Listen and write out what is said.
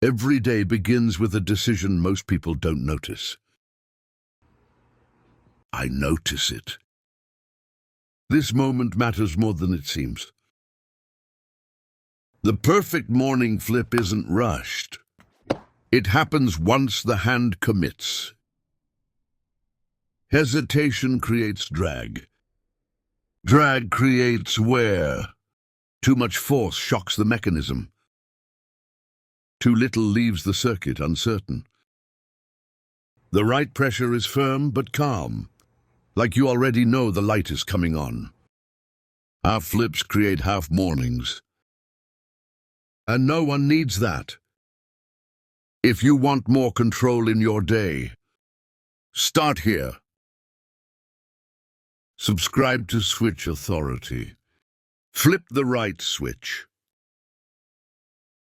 Every day begins with a decision most people don't notice. I notice it. This moment matters more than it seems. The perfect morning flip isn't rushed. It happens once the hand commits. Hesitation creates drag. Drag creates wear. Too much force shocks the mechanism. Too little leaves the circuit uncertain. The right pressure is firm but calm, like you already know the light is coming on. Half flips create half mornings. And no one needs that. If you want more control in your day, start here. Subscribe to Switch Authority. Flip the right switch.